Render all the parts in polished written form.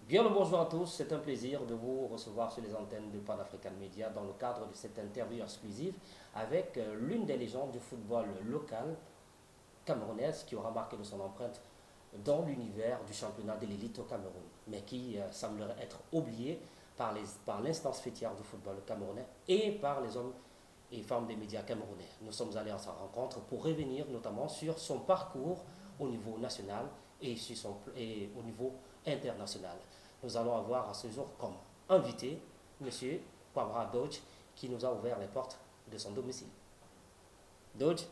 Bien le bonjour à tous, c'est un plaisir de vous recevoir sur les antennes de Pan African Media dans le cadre de cette interview exclusive avec l'une des légendes du football local camerounaise qui aura marqué de son empreinte dans l'univers du championnat de l'élite au Cameroun, mais qui semblerait être oublié par l'instance fêtière du football camerounais et par les hommes et femmes des médias camerounais. Nous sommes allés à sa rencontre pour revenir notamment sur son parcours au niveau national et au niveau international. Nous allons avoir à ce jour comme invité M. Kwabra Dodge qui nous a ouvert les portes de son domicile. Dodge,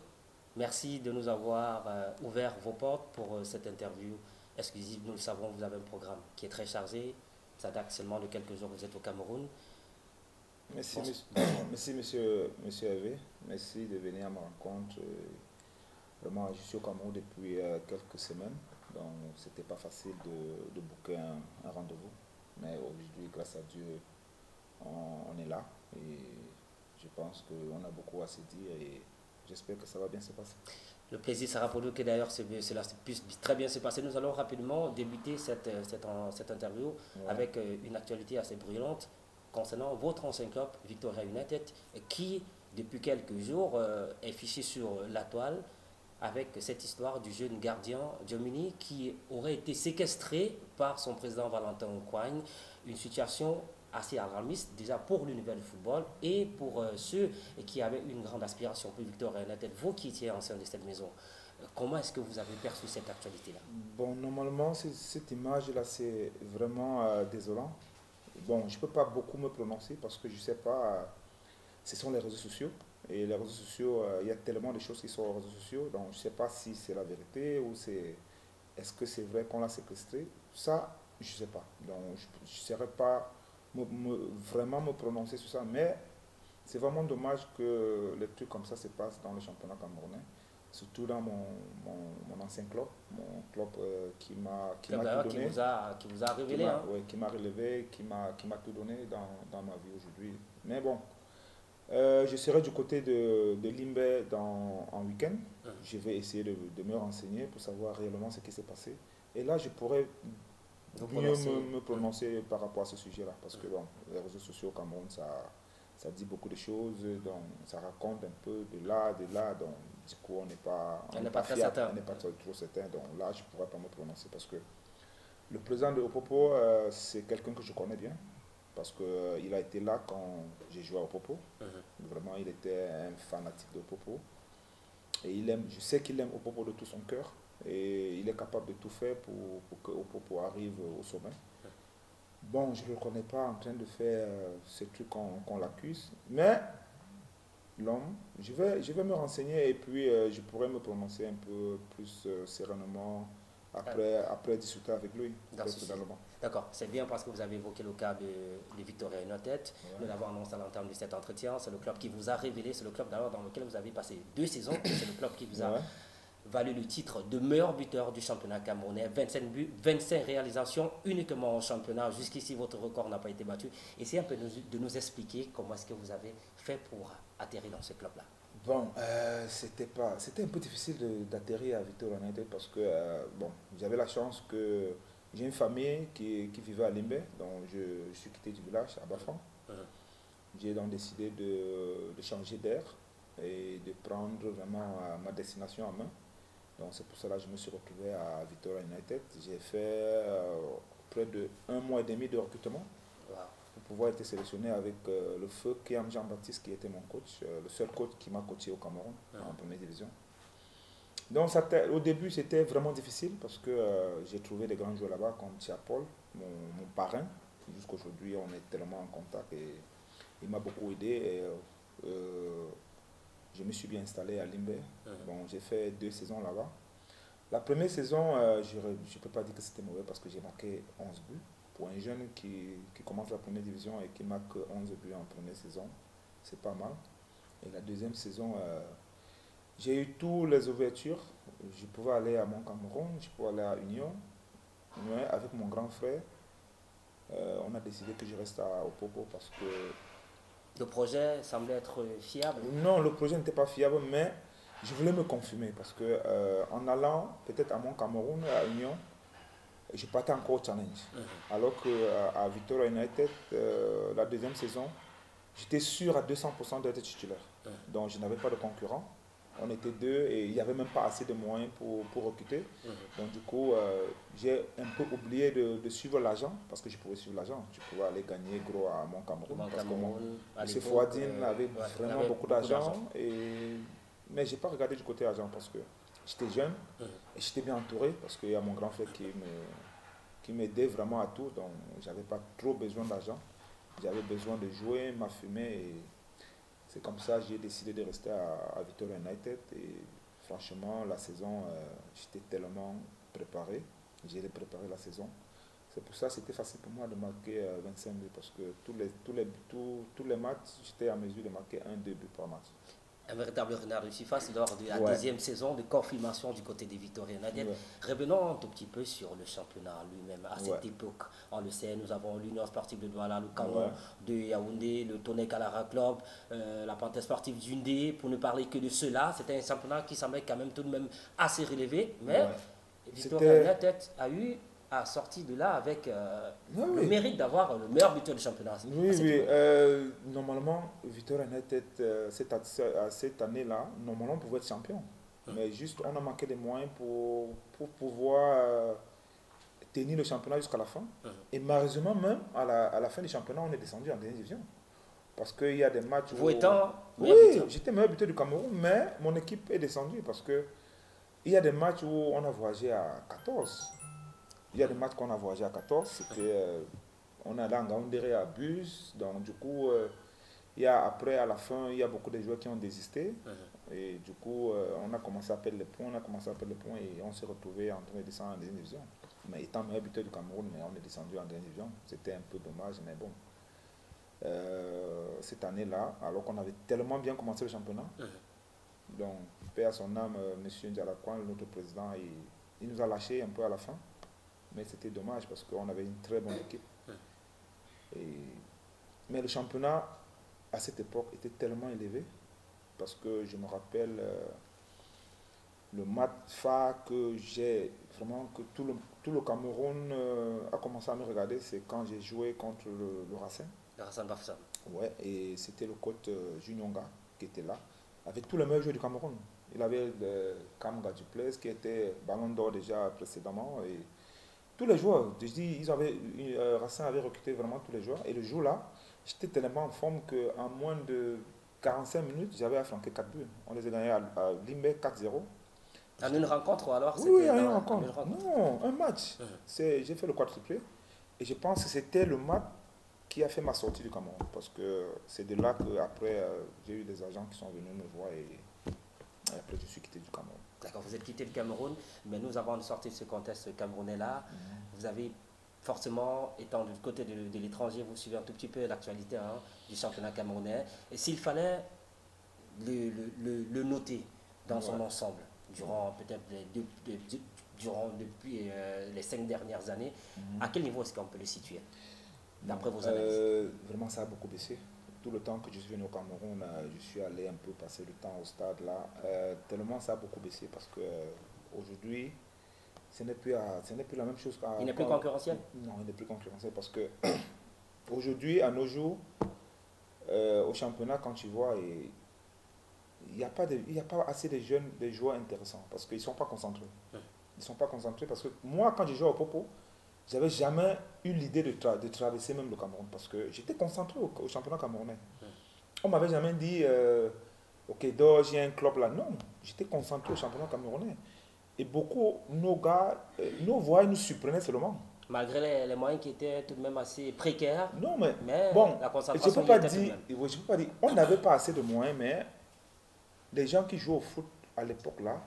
merci de nous avoir ouvert vos portes pour cette interview exclusive. Nous le savons, vous avez un programme qui est très chargé. Ça date seulement de quelques jours que vous êtes au Cameroun. Merci, monsieur Hervé. Merci de venir à ma rencontre. Vraiment, je suis au Cameroun depuis quelques semaines, donc c'était pas facile de booker un rendez-vous. Mais aujourd'hui, grâce à Dieu, on est là et je pense qu'on a beaucoup à se dire et j'espère que ça va bien se passer. Le plaisir sera pour nous que d'ailleurs cela puisse très bien se passer. Nous allons rapidement débuter cette interview avec une actualité assez brûlante concernant votre ancien club, Victoria United, qui depuis quelques jours est fiché sur la toile avec cette histoire du jeune gardien Diomini qui aurait été séquestré par son président Valentin Oukwaagne. Une situation assez alarmiste déjà pour l'univers du football et pour ceux qui avaient une grande aspiration pour Victoria United. Vous qui étiez ancien de cette maison, comment est-ce que vous avez perçu cette actualité-là? Bon, normalement, cette image-là, c'est vraiment désolant. Bon, je ne peux pas beaucoup me prononcer parce que je ne sais pas, ce sont les réseaux sociaux. Et les réseaux sociaux, il y a tellement de choses qui sont aux réseaux sociaux, donc je ne sais pas si c'est la vérité ou est-ce que c'est vrai qu'on l'a séquestré. Ça, je ne sais pas. Donc je ne saurais pas vraiment me prononcer sur ça, mais c'est vraiment dommage que les trucs comme ça se passent dans le championnat camerounais, surtout dans mon ancien club, mon club qui m'a tout donné. Qui vous a révélé. Ouais, qui m'a relevé, qui m'a tout donné dans ma vie aujourd'hui. Mais bon, je serai du côté de Limbe en week-end. Je vais essayer de me renseigner pour savoir réellement ce qui s'est passé. Et là, je pourrais mieux me prononcer par rapport à ce sujet-là. Parce que bon, les réseaux sociaux au Cameroun, ça dit beaucoup de choses. Donc, ça raconte un peu de là. Donc, du coup, on n'est pas très certain. On n'est pas trop certain. Donc là, je ne pourrais pas me prononcer parce que le président de Opopo, c'est quelqu'un que je connais bien. Parce qu'il a été là quand j'ai joué à Opopo. Vraiment, il était un fanatique de Opopo. Et je sais qu'il aime Opopo de tout son cœur. Et il est capable de tout faire pour que Opopo arrive au sommet. Bon, je ne le connais pas en train de faire ce truc qu'on l'accuse. Mais l'homme, je vais me renseigner et puis je pourrai me prononcer un peu plus sereinement après discuter avec lui. D'accord, c'est bien parce que vous avez évoqué le cas de Victoria United. Nous l'avons annoncé à l'entame de cet entretien. C'est le club qui vous a révélé, c'est le club d'ailleurs dans lequel vous avez passé 2 saisons. C'est le club qui vous a valu le titre de meilleur buteur du championnat camerounais. 25 buts, 25 réalisations uniquement au championnat. Jusqu'ici, votre record n'a pas été battu. Essayez un peu de nous expliquer comment est-ce que vous avez fait pour atterrir dans ce club-là. Bon, c'était un peu difficile d'atterrir à Victoria United parce que bon, j'avais la chance que j'ai une famille qui vivait à Limbe, donc je suis quitté du village à Bafan. J'ai donc décidé de changer d'air et de prendre vraiment ma destination en main. Donc c'est pour cela que je me suis retrouvé à Victoria United. J'ai fait près de 1 mois et demi de recrutement pour pouvoir être sélectionné avec le feu Kiam Jean-Baptiste qui était mon coach, le seul coach qui m'a coaché au Cameroun en première division. Donc au début c'était vraiment difficile parce que j'ai trouvé des grands joueurs là-bas comme Tia Paul, mon parrain. Jusqu'aujourd'hui on est tellement en contact et il m'a beaucoup aidé. Et, je me suis bien installé à Limbe. Bon, j'ai fait 2 saisons là-bas. La première saison, je ne peux pas dire que c'était mauvais parce que j'ai marqué 11 buts. Pour un jeune qui commence la première division et qui marque 11 buts en première saison, c'est pas mal. Et la deuxième saison, j'ai eu toutes les ouvertures. Je pouvais aller à Mont Cameroun, je pouvais aller à Union. Mais avec mon grand frère, on a décidé que je reste à Opopo parce que le projet semblait être fiable? Non, le projet n'était pas fiable, mais je voulais me confirmer parce que en allant peut-être à Mont Cameroun, à Union, je partais encore au challenge. Alors qu'à Victoria United, la deuxième saison, j'étais sûr à 200% d'être titulaire. Donc je n'avais pas de concurrent. On était deux et il n'y avait même pas assez de moyens pour recruter. Donc du coup, j'ai un peu oublié de suivre l'agent parce que je pouvais suivre l'agent. Je pouvais aller gagner gros à mon Cameroun. Parce que M. Fouadine avait vraiment beaucoup d'argent. Mais je n'ai pas regardé du côté agent parce que j'étais jeune et j'étais bien entouré parce qu'il y a mon grand frère qui m'aidait vraiment à tout. Donc je n'avais pas trop besoin d'argent. J'avais besoin de jouer, m'affumer et c'est comme ça que j'ai décidé de rester à Victoria United. Et franchement, la saison, j'étais tellement préparé. J'ai préparé la saison. C'est pour ça que c'était facile pour moi de marquer 25 buts parce que tous les matchs, j'étais en mesure de marquer 1-2 buts par match. Un véritable renard de surface lors de la deuxième saison de confirmation du côté des Victoriens. Revenons un tout petit peu sur le championnat lui-même. À cette époque, on le sait, nous avons l'Union sportive de Douala, le Canon de Yaoundé, le Tonnerre Kalara Club, la Panthère sportive d'Undé, pour ne parler que de cela. C'était un championnat qui semblait quand même tout de même assez relevé, mais Victoria United a sorti de là avec le mérite d'avoir le meilleur buteur du championnat. Normalement, Victoria United, cette année-là, normalement, on pouvait être champion. Mais juste, on a manqué des moyens pour pouvoir tenir le championnat jusqu'à la fin. Et malheureusement, même à la fin du championnat, on est descendu en deuxième division. Parce qu'il y a des matchs où... Vous étant j'étais meilleur buteur du Cameroun, mais mon équipe est descendue parce qu'il y a des matchs où on a voyagé à 14. Il y a des matchs qu'on a voyagé à 14, on est allé en Gaoundéré à bus, donc du coup, après à la fin, il y a beaucoup de joueurs qui ont désisté, et du coup, on a commencé à perdre les points, et on s'est retrouvé en train de descendre en deuxième division. Mais étant meilleur buteur du Cameroun, mais on est descendu en deuxième division, c'était un peu dommage, mais bon. Cette année-là, alors qu'on avait tellement bien commencé le championnat, donc, paix à son âme, M. Ndialakwan, notre président, il nous a lâchés un peu à la fin. Mais c'était dommage parce qu'on avait une très bonne équipe. Mais le championnat, à cette époque, était tellement élevé parce que je me rappelle le match phare que j'ai vraiment, que tout le Cameroun a commencé à me regarder, c'est quand j'ai joué contre le Racing. Le Racing Bafoussam. Ouais, et c'était le coach Junyonga qui était là, avec tous les meilleurs joueurs du Cameroun. Il avait Kamga Duplessis qui était ballon d'or déjà précédemment. Et tous les joueurs, je dis, Racing avait recruté vraiment tous les joueurs. Et le jour-là, j'étais tellement en forme qu'en moins de 45 minutes, j'avais affranqué 4 buts. On les a gagnés à Limbé 4-0. En une rencontre ou alors? Oui, en une rencontre. Non, un match. J'ai fait le quadruplé. Et je pense que c'était le match qui a fait ma sortie du Cameroun. Parce que c'est de là qu'après, j'ai eu des agents qui sont venus me voir et après je suis quitté du Cameroun. D'accord, vous êtes quitté le Cameroun, mais nous avons sorti de ce contexte camerounais-là. Vous avez forcément, étant du côté de l'étranger, vous suivez un tout petit peu l'actualité du championnat camerounais. Et s'il fallait le noter dans son ensemble, durant peut-être depuis les 5 dernières années, à quel niveau est-ce qu'on peut le situer, d'après vos analyses? Vraiment, ça a beaucoup baissé. Tout le temps que je suis venu au Cameroun, je suis allé un peu passer le temps au stade là. Tellement ça a beaucoup baissé parce que aujourd'hui, ce n'est plus la même chose qu'à... Il n'est plus concurrentiel? Non, il n'est plus concurrentiel parce que aujourd'hui, à nos jours, au championnat, quand tu vois, il n'y a pas assez de jeunes, de joueurs intéressants parce qu'ils ne sont pas concentrés. Ils ne sont pas concentrés parce que moi, quand je jouais au Popo, j'avais jamais eu l'idée de traverser même le Cameroun parce que j'étais concentré au championnat camerounais. On m'avait jamais dit, ok, j'ai un club là. Non, j'étais concentré au championnat camerounais. Et beaucoup, nos gars, nos voix nous surprenaient seulement. Malgré les moyens qui étaient tout de même assez précaires. Non, mais bon, la concentration je ne peux pas dire, on n'avait pas assez de moyens, mais les gens qui jouent au foot à l'époque là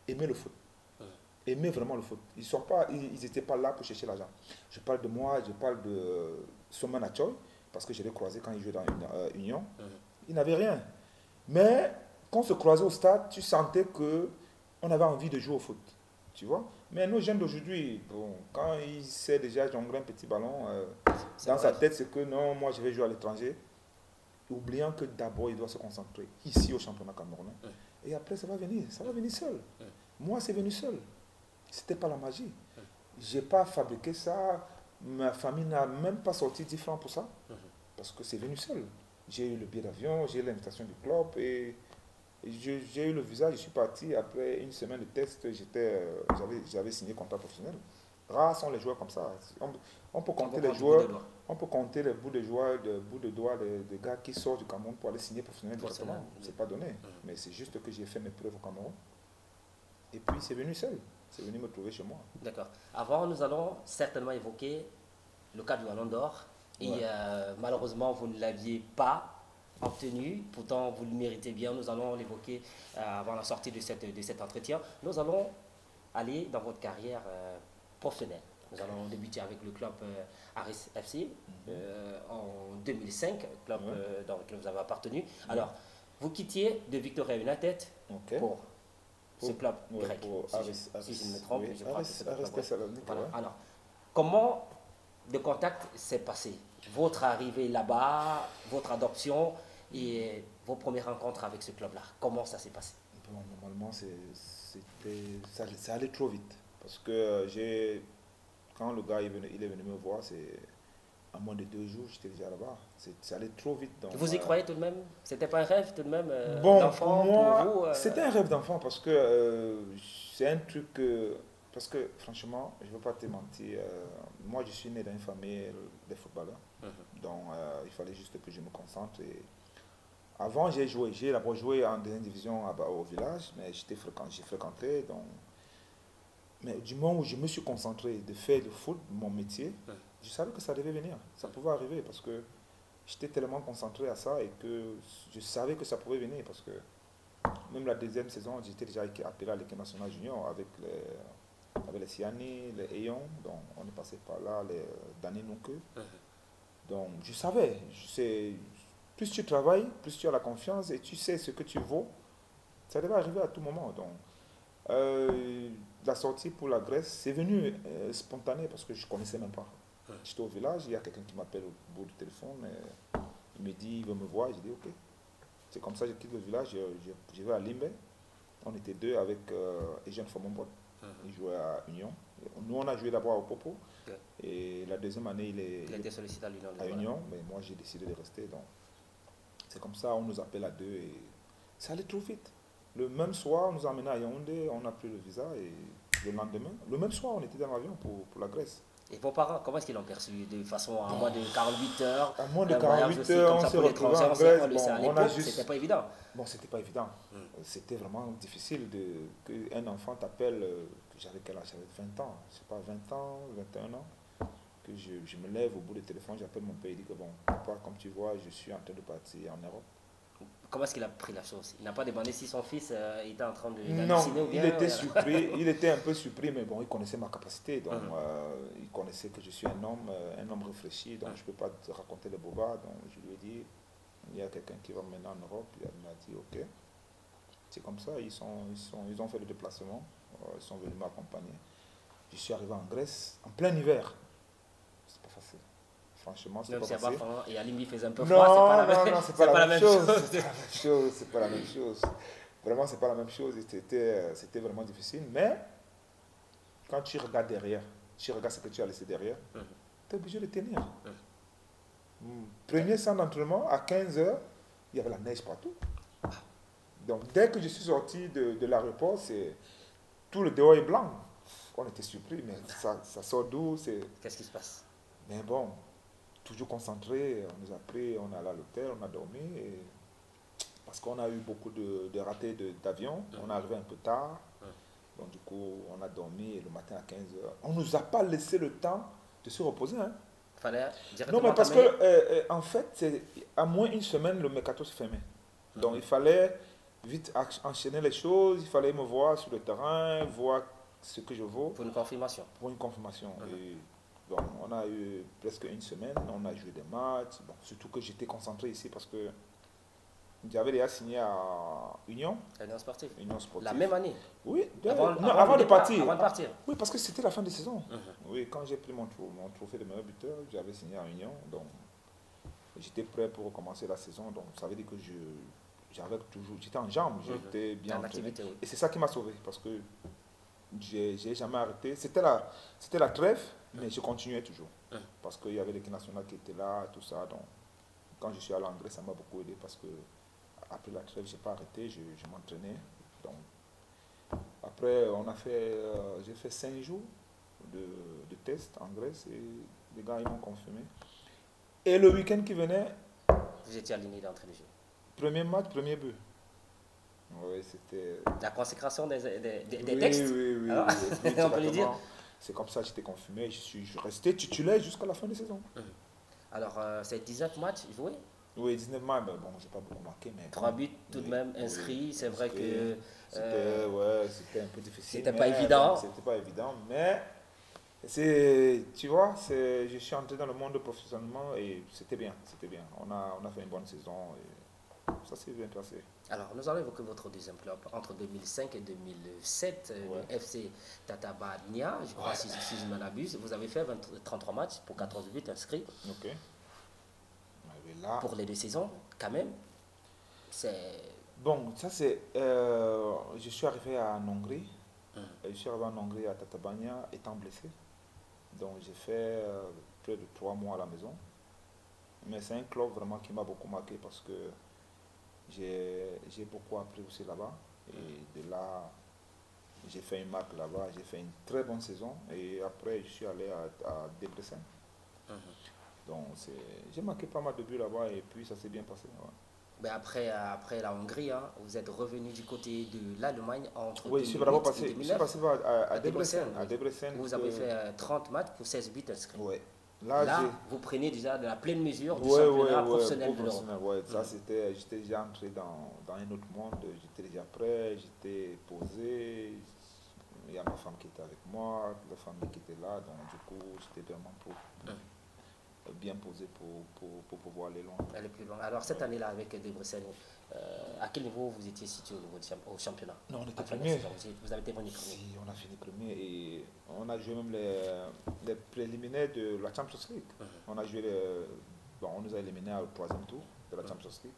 aimaient le foot. Aimaient vraiment le foot. Ils n'étaient pas là pour chercher l'argent. Je parle de moi, je parle de Soman Achoy, parce que je l'ai croisé quand il jouait dans Union. Il n'avait rien. Mais quand on se croisait au stade, tu sentais qu'on avait envie de jouer au foot. Tu vois? Mais nos jeunes d'aujourd'hui, bon, quand il sait déjà jongler un petit ballon, dans sa tête, c'est que non, moi je vais jouer à l'étranger, oubliant que d'abord il doit se concentrer ici au championnat camerounais. Et après, ça va venir seul. Moi, c'est venu seul. C'était pas la magie. j'ai pas fabriqué ça. Ma famille n'a même pas sorti 10 francs pour ça. Parce que c'est venu seul. J'ai eu le billet d'avion, j'ai eu l'invitation du club et j'ai eu le visa, je suis parti. Après une semaine de test, j'avais signé contrat professionnel. Rares sont les joueurs comme ça. On peut On va compter les prendre du bout de joueurs, doigt. on peut compter les bouts de joueurs, les bouts de doigts des gars qui sortent du Cameroun pour aller signer professionnel Professionnel, directement. oui. C'est pas donné. Mais c'est juste que j'ai fait mes preuves au Cameroun. Et puis c'est venu seul. C'est venu me trouver chez moi. D'accord. Avant, nous allons certainement évoquer le cas du Ballon d'Or. Et Ouais. malheureusement, vous ne l'aviez pas obtenu. Pourtant, vous le méritez bien. Nous allons l'évoquer avant la sortie de cet entretien. Nous allons aller dans votre carrière professionnelle. Nous allons débuter avec le club Aris FC en 2005, club Ouais. dans lequel vous avez appartenu. Alors, vous quittiez de Victoria United Ok. pour ce club Ouais, grec. pour Si Aris, si je ne me trompe, oui. je crois que c'est le Aris club grec. Thessalonique, Voilà. ouais. Alors, comment le contact s'est passé? Votre arrivée là-bas, votre adoption et vos premières rencontres avec ce club-là. Comment ça s'est passé? Bon, normalement, ça allait trop vite. Parce que quand le gars il est venu me voir, c'est à moins de 2 jours, j'étais déjà là-bas. Ça allait trop vite. Donc, Vous y croyez tout de même? C'était pas un rêve tout de même bon, d'enfant pour moi, pour vous c'était un rêve d'enfant parce que c'est un truc parce que franchement, je ne veux pas te mentir, moi je suis né dans une famille de footballeurs, donc il fallait juste que je me concentre. Avant, j'ai d'abord joué en deuxième division au village, mais j'ai fréquenté. Donc, mais du moment où je me suis concentré de faire le foot, mon métier, je savais que ça devait venir, ça pouvait arriver parce que j'étais tellement concentré à ça et que je savais que ça pouvait venir parce que même la deuxième saison, j'étais déjà appelé à l'équipe nationale junior avec les Siani, les Ayon, donc on est passé par là, les Dani Nunke. Donc je savais, plus tu travailles, plus tu as la confiance et tu sais ce que tu vaux, ça devait arriver à tout moment. Donc euh, la sortie pour la Grèce, c'est venu spontané parce que je ne connaissais même pas. J'étais au village, il y a quelqu'un qui m'appelle au bout du téléphone, il me dit, il veut me voir, je dis ok. C'est comme ça que je quitte le village, je vais à Limbe. On était deux avec Eugène Fomombot. Il jouait à Union. Nous, on a joué d'abord au Popo. Et la deuxième année, il a été sollicité à l'Union. à Union. Mais moi, j'ai décidé de rester. Donc, c'est comme ça, on nous appelle à deux. Et ça allait trop vite. Le même soir, on nous a emmenés à Yaoundé. On a pris le visa. Et le lendemain, le même soir, on était dans l'avion pour la Grèce. Et vos parents, comment est-ce qu'ils l'ont perçu? De façon à moins de 48 heures? À moins de un voyage 48 aussi, heures, comme on ça s'est pour retrouvé l'étranger, en on sait, Grèce. on le sait, à Bon, on a l'époque, juste... c'était pas évident. Bon, c'était pas évident. C'était vraiment difficile qu'un enfant t'appelle, j'avais quel âge? J'avais 20 ans, je sais pas, 20 ans, 21 ans, que je me lève au bout du téléphone, j'appelle mon père, il dit que bon, papa, comme tu vois, je suis en train de partir en Europe. Comment est-ce qu'il a pris la chose? Il n'a pas demandé si son fils était en train de Non, d'halluciner ou bien... il était surpris, il était un peu surpris, mais bon, il connaissait ma capacité, donc il connaissait que je suis un homme réfléchi, donc je ne peux pas te raconter les bobards, donc je lui ai dit, il y a quelqu'un qui va maintenant en Europe, il m'a dit ok. C'est comme ça, ils ont fait le déplacement, ils sont venus m'accompagner. Je suis arrivé en Grèce en plein hiver. C'est pas facile. Franchement, c'est pas facile. Et à Limbi faisait un peu Non, froid, c'est pas la même, non, c'est pas la même chose. chose. C'est pas la même chose. C'est pas la même chose. Vraiment, c'est pas la même chose. C'était vraiment difficile. Mais quand tu regardes derrière, tu regardes ce que tu as laissé derrière, tu es obligé de tenir. Premier centre d'entraînement, à 15 heures, il y avait la neige partout. Donc, dès que je suis sorti de l'aéroport, tout le dehors est blanc. On était surpris, mais ça sort d'où? Qu'est-ce qui se passe? Mais bon, toujours concentré, on nous a pris, on est allé à l'hôtel, on a dormi. Parce qu'on a eu beaucoup de ratés d'avion, on est arrivé un peu tard. Donc, du coup, on a dormi le matin à 15 heures. On ne nous a pas laissé le temps de se reposer. Hein. Fallait directement Non, mais parce que, en fait, à moins une semaine, le mercato se fermait. Donc, il fallait vite enchaîner les choses, il fallait me voir sur le terrain, voir ce que je vaux. Pour une confirmation. Pour une confirmation. Et donc, on a eu presque une semaine, on a joué des matchs. Bon, surtout que j'étais concentré ici parce que j'avais déjà signé à Union. Union sportive. Union sportive. La même année. Oui, avant de partir. Avant de partir. Oui, parce que c'était la fin de saison. Oui, quand j'ai pris mon trophée de meilleur buteur, j'avais signé à Union. Donc, j'étais prêt pour recommencer la saison. Donc, ça veut dire que j'étais en jambes, j'étais bien entraîné. Oui. Et c'est ça qui m'a sauvé parce que j'ai jamais arrêté. C'était la trêve, mais je continuais toujours. Parce qu'il y avait l'équipe nationale qui était là, tout ça. Donc, quand je suis allé en Grèce, ça m'a beaucoup aidé parce que après la trêve, je n'ai pas arrêté, je m'entraînais. Donc, après, j'ai fait 5 jours de test en Grèce et les gars ils m'ont confirmé. Et le week-end qui venait, Vous étiez aligné d'entrée de jeu. premier match, premier but. Oui, c'était. La consécration des Oui, textes. oui, oui. Alors, Oui, on peut le dire. c'est comme ça que j'étais confirmé. Je suis resté titulaire jusqu'à la fin de saison. Alors, c'est 19 matchs joués. Oui, 19 matchs, bon, j'ai pas beaucoup marqué, mais. 3 buts tout de oui, même inscrits. oui, C'est vrai que c'était un peu difficile. c'était pas mais évident. bon, c'était pas évident, mais tu vois, je suis entré dans le monde professionnellement et c'était bien, c'était bien. On a fait une bonne saison et ça s'est bien passé. Alors, nous allons évoquer votre deuxième club. Entre 2005 et 2007, le FC Tatabania, je crois, si je ne m'abuse, vous avez fait 33 matchs pour 14 buts inscrits. Ok. Mais là, pour les 2 saisons, quand même. C'est. bon, ça c'est. Je suis arrivé en Hongrie. Je suis arrivé en Hongrie à Tatabania étant blessé. Donc j'ai fait près de 3 mois à la maison. Mais c'est un club vraiment qui m'a beaucoup marqué parce que j'ai beaucoup appris aussi là-bas. Et de là, j'ai fait une marque là-bas. J'ai fait une très bonne saison. Et après, je suis allé à Debrecen. Donc j'ai marqué pas mal de buts là-bas et puis ça s'est bien passé. Ouais. Mais après la Hongrie, hein, vous êtes revenu du côté de l'Allemagne entre Oui, 2008 et 2009. je suis passé à Debrecen. Oui. À Debrecen. Vous avez fait 30 matchs pour 16 buts inscrits. Ouais. Là, vous prenez déjà de la pleine mesure du championnat professionnel de l'Europe. Ouais, ça j'étais déjà entré dans un autre monde, j'étais déjà prêt, j'étais posé, il y a ma femme qui était avec moi, la famille qui était là, donc du coup j'étais vraiment bien posé pour pouvoir aller loin. Aller plus loin. Alors cette année-là avec Debrecen, à quel niveau vous étiez situé au championnat? Non, on était premier. Vous avez été premier. Si, on a fini premier et on a joué même les préliminaires de la Champions League. On a joué on nous a éliminés au 3e tour de la Champions League.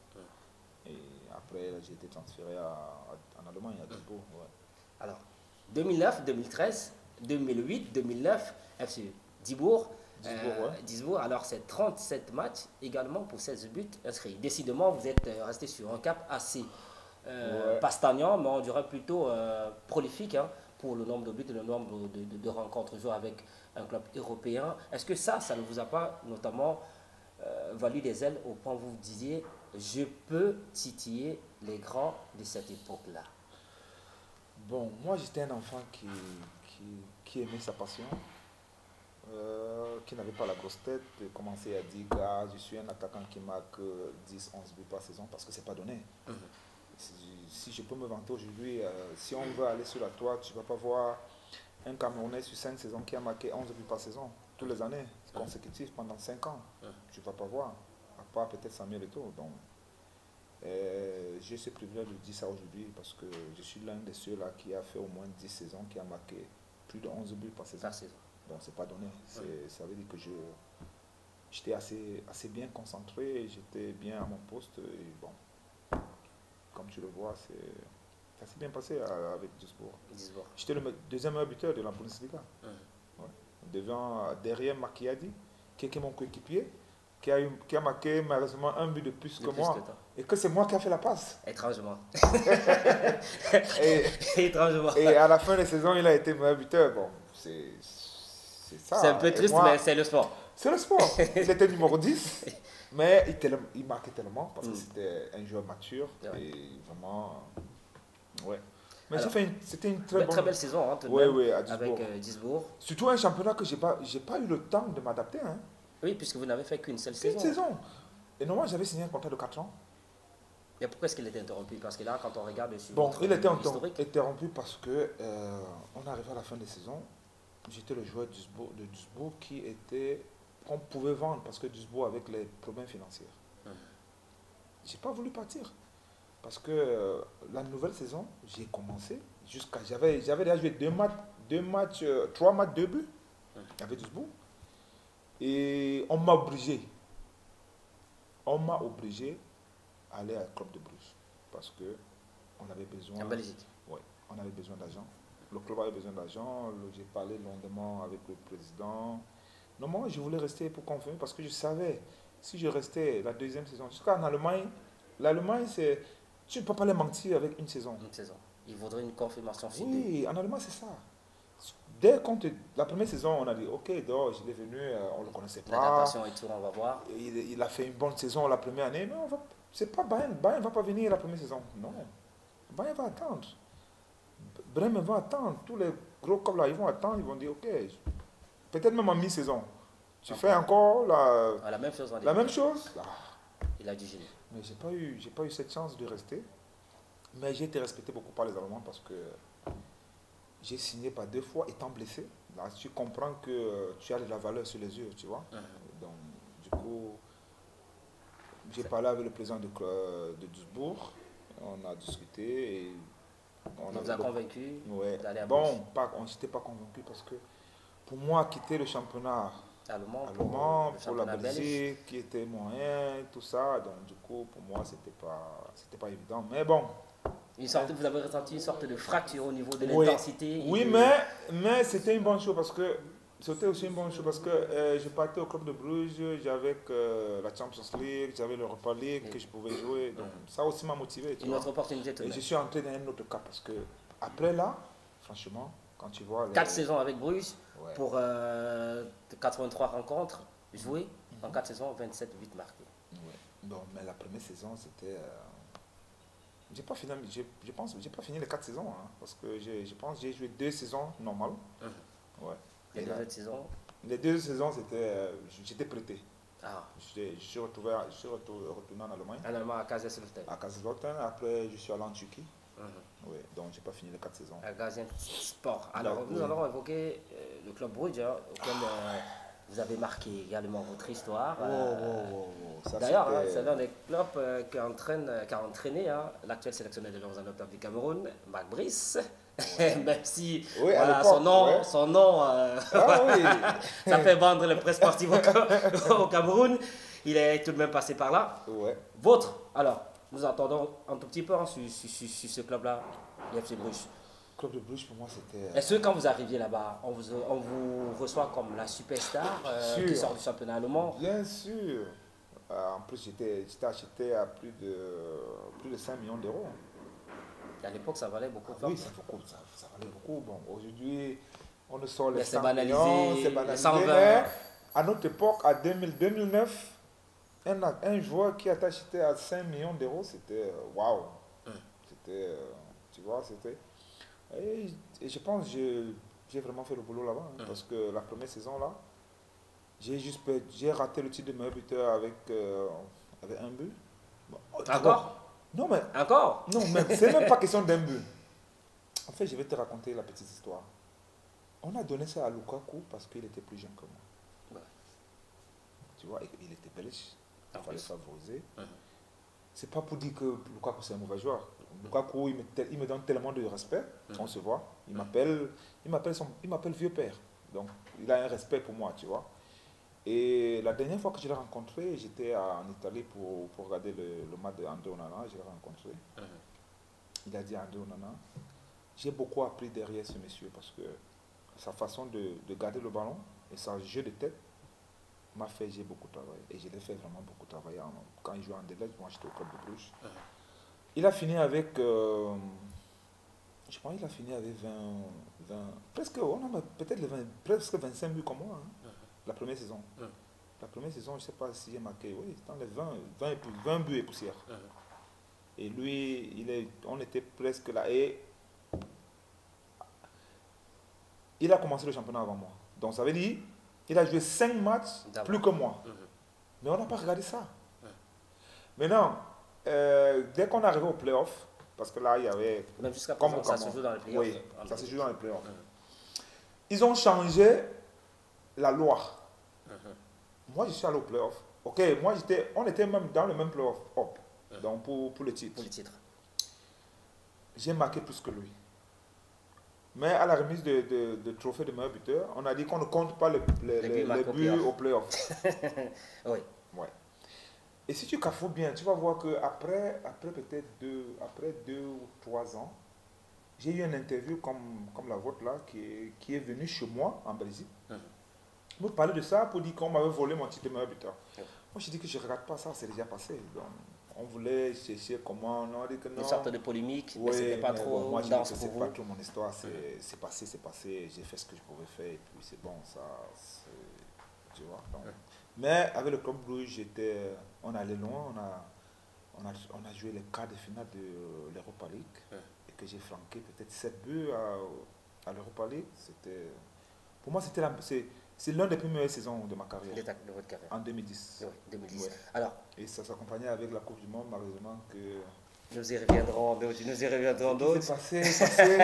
Et après, j'ai été transféré en Allemagne, à Duisbourg. Ouais. Alors, 2009, 2013, 2008, 2009, FC Duisbourg. Duisbourg, alors c'est 37 matchs également pour 16 buts inscrits. Décidément, vous êtes resté sur un cap assez pas stagnant, mais on dirait plutôt prolifique hein, pour le nombre de buts et le nombre de rencontres jouées avec un club européen. Est-ce que ça ne vous a pas notamment valu des ailes au point où vous disiez je peux titiller les grands de cette époque-là? Bon, moi j'étais un enfant qui aimait sa passion. Qui n'avait pas la grosse tête, de commencer à dire je suis un attaquant qui marque 10-11 buts par saison parce que c'est pas donné. Si je peux me vanter aujourd'hui, si on veut aller sur la toile, tu ne vas pas voir un Camerounais sur 5 saisons qui a marqué 11 buts par saison, toutes les années, consécutives pendant 5 ans. Tu ne vas pas voir, à part peut-être Samuel Eto'o. Donc, j'ai ce privilège de dire ça aujourd'hui parce que je suis l'un de ceux-là qui a fait au moins 10 saisons, qui a marqué plus de 11 buts par saison. Donc c'est pas donné. Ça veut dire que j'étais assez bien concentré, j'étais bien à mon poste. Et bon, comme tu le vois, ça s'est bien passé avec Duisbourg. J'étais le deuxième meilleur buteur de la Bundesliga. Ouais. Derrière Makiadi, qui est mon coéquipier, qui a marqué malheureusement un but de plus que moi. Et que c'est moi qui a fait la passe. Étrangement. Étrangement. Et à la fin de la saison, il a été meilleur buteur. Bon, c'est ça. C'est un peu triste, mais c'est le sport. C'est le sport. Il était numéro 10, mais il marquait tellement parce que c'était un joueur mature et vraiment. Ouais. Mais c'était une très belle saison hein, avec Duisbourg. Surtout un championnat que j'ai pas eu le temps de m'adapter. Hein. Oui, puisque vous n'avez fait qu'une seule saison. Une saison. Et normalement, j'avais signé un contrat de 4 ans. Et pourquoi est-ce qu'il était interrompu? Parce que là, quand on regarde sur il était interrompu parce que on arrivait à la fin de saison. J'étais le joueur de Duisbourg qu'on pouvait vendre parce que Duisbourg avec les problèmes financiers. J'ai pas voulu partir parce que la nouvelle saison, j'ai commencé j'avais déjà joué 3 matchs, 2 buts avec Duisbourg et on m'a obligé à aller à Club de Bruges parce que on avait besoin. En Belgique. Ouais, on avait besoin d'argent Le club avait besoin d'argent. J'ai parlé longuement avec le président. Non, moi, je voulais rester pour confirmer parce que je savais, si je restais la deuxième saison, jusqu'en Allemagne, l'Allemagne, c'est. Tu ne peux pas les mentir avec une saison. Une saison. Il faudrait une confirmation sur 2. Oui, en Allemagne, c'est ça. Dès qu'on te, la première saison, on a dit, ok, donc, il est venu, on ne le connaissait pas. L'adaptation et tout, on va voir. Il a fait une bonne saison la première année, mais c'est pas Bayern. Bayern ne va pas venir la première saison. Non. Bayern va attendre. Bremen va attendre. Tous les gros clubs là, ils vont attendre, ils vont dire, ok, peut-être même en mi-saison. Tu fais encore La même chose. la même chose. Il a du génie. Mais j'ai pas eu cette chance de rester. Mais j'ai été respecté beaucoup par les Allemands parce que j'ai signé par 2 fois étant blessé. Là, tu comprends que tu as de la valeur sur les yeux, tu vois. Donc, du coup, j'ai parlé avec le président de Duisbourg. On a discuté et on vous a convaincu d'aller à Bruges. On n'était pas convaincu parce que pour moi, quitter le championnat allemand pour la Belgique, qui était moyen, tout ça, donc du coup, pour moi, c'était pas évident. Mais bon. Vous avez ressenti une sorte de fracture au niveau de l'intensité. Oui, mais c'était une bonne chose parce que je partais au club de Bruges, j'avais la Champions League, j'avais l'Europa League que je pouvais jouer. Donc ça aussi m'a motivé. Une autre opportunité tout de même. Et je suis entré dans un autre cas parce que après là, franchement, quand tu vois... 4 saisons avec Bruges pour 83 rencontres jouées. En 4 saisons, 27 buts marqués. Ouais. Bon, mais la première saison, c'était... J'ai pas fini les 4 saisons, hein, parce que je pense que j'ai joué 2 saisons normales. Ouais. Les 2 saisons, c'était, j'étais prêté. Ah. Je suis retourné en Allemagne. En Allemagne, à Kaiserslautern. À Kaiserslautern, après je suis allé en Turquie. Ouais, donc j'ai pas fini les 4 saisons. À Gaziantep. Alors, nous allons évoquer le club Bruges, auquel vous avez marqué également votre histoire. D'ailleurs, c'est l'un des clubs qui a entraîné l'actuel sélectionneur de l'Europe en du Cameroun, Marc Brice. Même si son nom, ça fait vendre le presse sportive au Cameroun, il est tout de même passé par là. Ouais. Alors, nous entendons un tout petit peu sur ce club-là, l'FC Bruges. Le club de Bruges, pour moi, c'était... Est-ce que quand vous arriviez là-bas, on vous reçoit comme la superstar qui sort du championnat allemand? Bien sûr. En plus, j'étais acheté à plus de 5 millions d'euros. À l'époque, ça valait beaucoup. Oui, ça valait beaucoup. Bon, aujourd'hui, on ne sort les 100 millions, c'est banalisé. À notre époque, à 2009, un joueur qui a été acheté à 5 millions d'euros, c'était waouh. C'était, tu vois, c'était... Et je pense que j'ai vraiment fait le boulot là-bas. Parce que la première saison, là, j'ai raté le titre de meilleur buteur avec un but. Bon, encore? Non, mais... Encore? Non, mais c'est même pas question d'un but. En fait, je vais te raconter la petite histoire. On a donné ça à Lukaku parce qu'il était plus jeune que moi. Ouais. Tu vois, il était belge. Il fallait favoriser. C'est pas pour dire que Lukaku c'est un mauvais joueur. Lukaku, il me donne tellement de respect. On se voit. Il m'appelle vieux père. Donc, il a un respect pour moi, tu vois. Et la dernière fois que je l'ai rencontré, j'étais en Italie pour regarder le match de André Onana. Je l'ai rencontré. Il a dit à André Onana, j'ai beaucoup appris derrière ce monsieur parce que sa façon de garder le ballon et son jeu de tête m'a fait, j'ai beaucoup travaillé. Et je l'ai fait vraiment beaucoup travailler. Quand il jouait en Anderlecht, moi j'étais au club de Bruges. Il a fini avec, je pense qu'il a fini avec 20 presque, presque 25 buts comme moi. La première saison. La première saison, je ne sais pas si j'ai marqué, oui, dans les 20 buts et poussière. Et lui, on était presque là. Et il a commencé le championnat avant moi. Donc ça veut dire, il a joué 5 matchs plus que moi. Mais on n'a pas regardé ça. Maintenant, dès qu'on est arrivé au playoff, parce que là, il y avait... Même jusqu'à présent, ça se joue dans les playoffs. Oui, ça se joue dans les playoffs. Ils ont changé la loi. Moi, je suis allé au playoff. Ok, on était même dans le même playoff. Donc, pour le titre. J'ai marqué plus que lui. Mais à la remise de trophée de meilleur buteur, on a dit qu'on ne compte pas les buts au playoff. Oui. Ouais. Et si tu cafouilles bien, tu vas voir qu'après peut-être 2 ou 3 ans, j'ai eu une interview comme la vôtre là, qui est venue chez moi en Brésil. Vous parlez de ça pour dire qu'on m'avait volé mon titre de meilleur buteur. Moi, je dis que je ne regarde pas ça, c'est déjà passé. Donc, on voulait chercher comment, on a dit que non. Une sorte de polémique, Oui, mais c'était pas mais trop bon, moi, je dis dense que pour c'est vous. pas trop mon histoire, c'est passé, j'ai fait ce que je pouvais faire et puis c'est bon, ça, tu vois. Donc. Mais avec le club bleu, on allait loin, on a joué les quarts de finale de l'Europa League et que j'ai flanqué peut-être 7 buts à l'Europa League. Pour moi, c'est l'un des premières saisons de ma carrière. De votre carrière. En 2010. Oui, 2010. Ouais. Alors, et ça s'accompagnait avec la Coupe du Monde, malheureusement que... nous y reviendrons d'autres. C'est passé.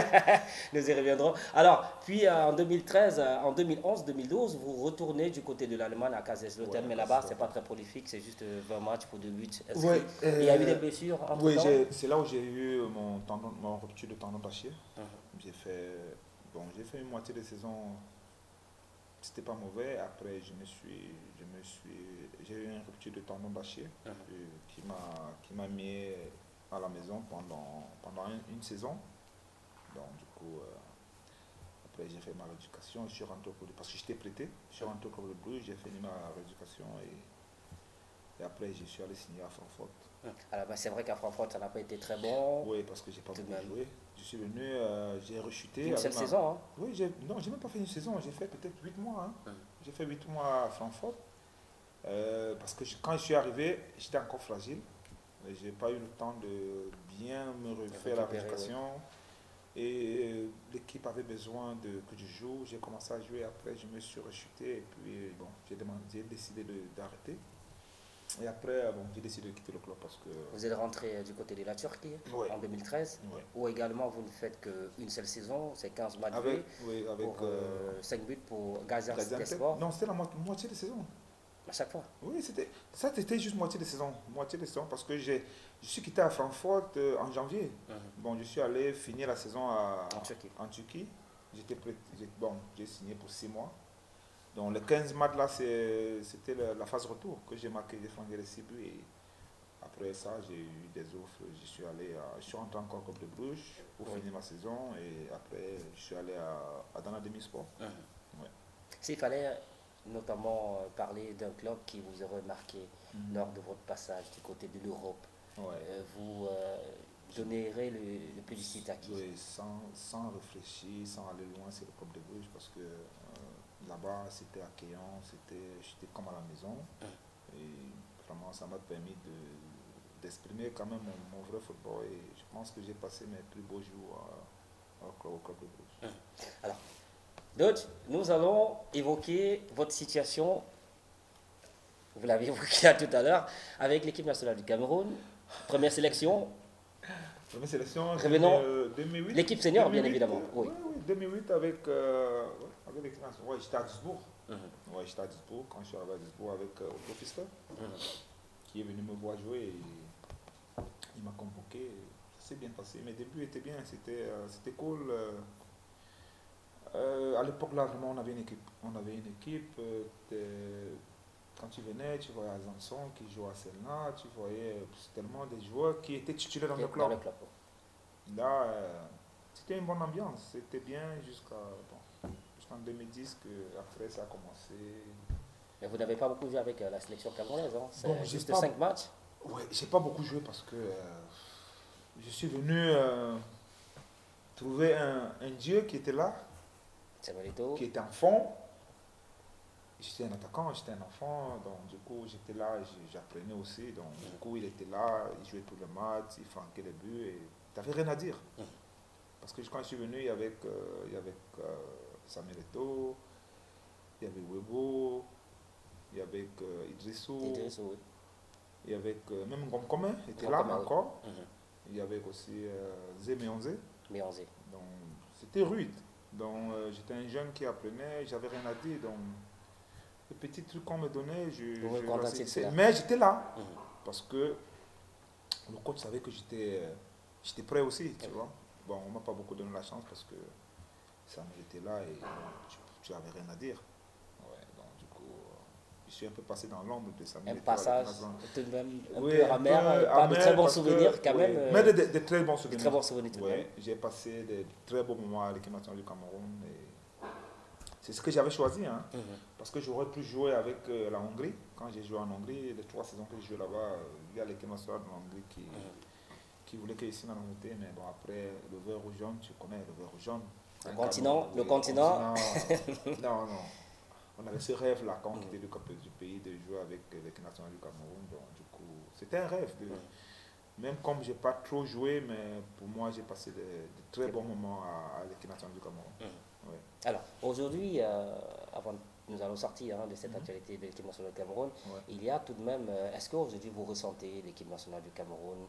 Nous y reviendrons. Alors, puis en 2013, en 2011, 2012, vous retournez du côté de l'Allemagne à Kaiserslautern, mais là-bas, c'est pas très prolifique, c'est juste 20 matchs pour 2 buts inscrits. Ouais, il y a eu des blessures entre oui, temps. c'est là où j'ai eu mon rupture de tendon d'Achille. J'ai fait une moitié de saison, c'était pas mauvais. Après, j'ai eu une rupture de tendon d'Achille qui m'a mis à la maison pendant une saison. Donc, du coup, après, j'ai fait ma rééducation. Je suis rentré au club parce que j'étais prêté. Je suis rentré au club de Bruges, j'ai fini ma rééducation et après, je suis allé signer à Francfort. Alors, c'est vrai qu'à Francfort, ça n'a pas été très bon. Oui, parce que j'ai pas beaucoup joué. Je suis venu, j'ai rechuté. Une seule saison, hein? Oui, non, j'ai même pas fait une saison. J'ai fait peut-être 8 mois. Hein. J'ai fait 8 mois à Francfort. Parce que quand je suis arrivé, j'étais encore fragile. Je n'ai pas eu le temps de bien me refaire la rééducation. Oui. Et l'équipe avait besoin que je joue. J'ai commencé à jouer. Après, je me suis rechuté. Et puis, bon, j'ai décidé d'arrêter. Et après, j'ai décidé de quitter le club parce que... Vous êtes rentré du côté de la Turquie en 2013, où également vous ne faites qu'une seule saison, c'est 15 matchs joués, pour 5 buts pour Gaziantep. Non, c'était la moitié de saison. À chaque fois? Oui, c'était juste moitié de saison. Moitié de saison parce que je suis quitté à Francfort en janvier. Bon, je suis allé finir la saison en Turquie. J'ai signé pour 6 mois. Donc les 15 matchs là, c'était la phase retour que j'ai marqué, j'ai flanqué les 6 buts. Et après ça, j'ai eu des offres. Je suis rentré encore au club de Bruges pour finir ma saison. Et après, je suis allé à Dana Demirspor. S'il fallait notamment parler d'un club qui vous aurait marqué lors de votre passage du côté de l'Europe, vous donnerez le plébiscite à qui? Oui, sans réfléchir, sans aller loin, c'est le club de Bruges parce que là-bas, c'était accueillant, j'étais comme à la maison. Et vraiment, ça m'a permis d'exprimer quand même mon vrai football. Et je pense que j'ai passé mes plus beaux jours au club de Bruges. Alors, Dodge, nous allons évoquer votre situation, vous l'avez évoqué tout à l'heure, avec l'équipe nationale du Cameroun. Première sélection. Première sélection, revenons. 2008. L'équipe senior, 2008, bien évidemment. Oui, 2008 avec l'équipe nationale. J'étais à Duisbourg. J'étais à Duisbourg quand je suis arrivé à Duisbourg avec Otto Pfister, qui est venu me voir jouer. Et il m'a convoqué. Ça s'est bien passé. Mes débuts étaient bien. C'était cool. À l'époque, là, vraiment, on avait une équipe. Quand tu venais, tu voyais Azanson qui jouait à Selna, tu voyais tellement des joueurs qui étaient titulaires dans le club. Là, c'était une bonne ambiance. C'était bien jusqu'en 2010 que après ça a commencé. Mais vous n'avez pas beaucoup joué avec la sélection camerounaise, hein? C'est juste 5 matchs? Oui, j'ai pas beaucoup joué parce que je suis venu trouver un dieu qui était là. Qui était en fond. J'étais un attaquant, j'étais un enfant, donc du coup j'étais là, j'apprenais aussi, donc du coup il était là, il jouait tous les matchs, il flanquait les buts et tu n'avais rien à dire. Parce que quand je suis venu, il y avait Samuel Eto'o, il y avait Webo, il y avait Idrissou, il y avait même Ngom était là encore, il y avait aussi Zé Méonze. Donc c'était rude. Donc j'étais un jeune qui apprenait, j'avais rien à dire. Donc les petits trucs qu'on me donnait, mais j'étais là. Parce que le coach savait que j'étais prêt aussi, tu vois. Bon, on ne m'a pas beaucoup donné la chance parce que ça était là et tu n'avais rien à dire. Ouais, donc du coup, je suis un peu passé dans l'ombre de Samuel Un Eto'o à passage l'équipe nationale. tout de même un Oui, peu un amer, peu pas de très amer bons parce souvenirs que, quand oui, même. mais de très bons De souvenirs. très bons souvenirs tout de Oui, même. j'ai passé de très beaux moments à l'équipe nationale du Cameroun. Et c'est ce que j'avais choisi, hein, Mhm. parce que j'aurais pu jouer avec la Hongrie. Quand j'ai joué en Hongrie, les 3 saisons que j'ai joué là-bas, il y a l'équipe nationale de Hongrie qui voulait que je signe en Angleterre. Mais bon, après, le vert ou jaune, tu connais le vert ou jaune. Le Un continent, Cameroun, le oui, continent. non, non. On avait ce rêve-là quand on Mhm. quittait le cap du pays de jouer avec l'équipe nationale du Cameroun. Donc, du coup, c'était un rêve. Même comme j'ai pas trop joué, mais pour moi, j'ai passé de très bons moments à l'équipe nationale du Cameroun. Mhm. Ouais. Alors, aujourd'hui, avant nous allons sortir de cette actualité de l'équipe nationale du Cameroun, Ouais. il y a tout de même, est-ce qu'aujourd'hui vous ressentez l'équipe nationale du Cameroun